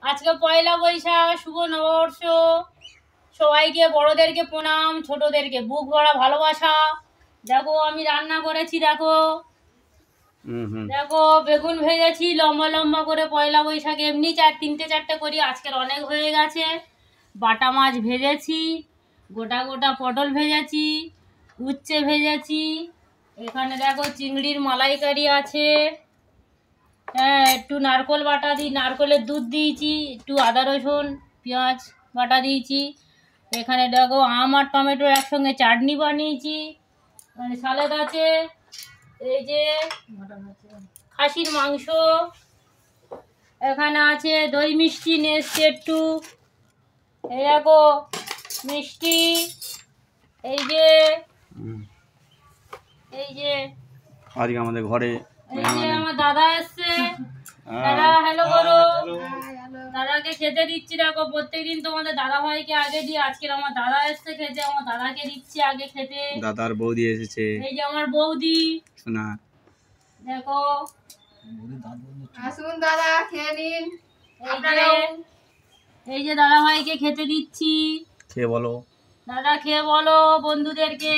আজকে পয়লা বৈশাখ, শুভ নববর্ষ। সবাইকে, বড়দেরকে প্রণাম, ছোটদেরকে বুক ভরা ভালোবাসা। দেখো আমি রান্না করেছি, দেখো দেখো বেগুন ভেজেছি লম্বা লম্বা করে। পয়লা বৈশাখে এমনি তিনটে চারটে করি, আজকের অনেক হয়ে গেছে। বাটা মাছ ভেজেছি, গোটা গোটা পটল ভেজেছি, উচ্ছে ভেজেছি। এখানে দেখো চিংড়ির মালাইকারি আছে। হ্যাঁ, একটু নারকোল বাটা নারকোলের দুধ দিয়েছি, একটু আদা রসুন পেঁয়াজ বাটা দিয়েছি। এখানে দেখো আম আর টমেটোর একসঙ্গে চাটনি বানিয়েছি। মানে সালাদ আছে। এই যে খাসির মাংস। এখানে আছে দই মিষ্টি নিয়ে এসছি একটু। এই দেখো মিষ্টি। এই যে আজকে আমাদের ঘরে আমার দাদা এসছে। দাদা হ্যালো করো। দাদাকে খেতে দিচ্ছি। দেখো প্রত্যেকদিন তোমাদের দাদা ভাইকে আগে দিই, আজকে আমার দাদা এসছে খেতে, আমার দাদাকে দিচ্ছি আগে খেতে। দাদার বৌদি এসেছে। এই যে আমার বৌদি শোনা, দেখো আসুন দাদা খেয়ে নিন। এই যে দাদা ভাইকে খেতে দিচ্ছি। খেয়ে বলো দাদা, খেয়ে বলো বন্ধুদেরকে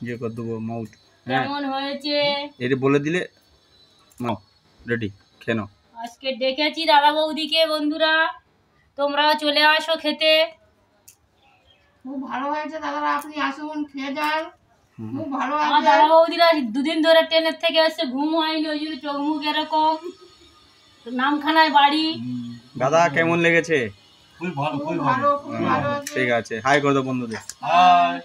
যে কত দেবো মাউট কেমন হয়েছে। এটা বলে দিলে নাও রেডি খেয়ে নাও। আজকে ডেকেছি দাদা বৌদিকে। বন্ধুরা তোমরাও চলে আসো খেতে। খুব ভালো হয়েছে দাদারা, আপনি আসুন খেয়ে যান। খুব ভালো আমার আছে। দাদা বৌদিরা দুদিন ধরে ট্রেনের থেকে এসে ঘুম হয়নি, ওই জন্য চোখ মুখ এরকম। নামখানায় বাড়ি। দাদা কেমন লেগেছে? খুব ভালো, খুব ভালো। ঠিক আছে, হাই করে দাও বন্ধুদের। হাই।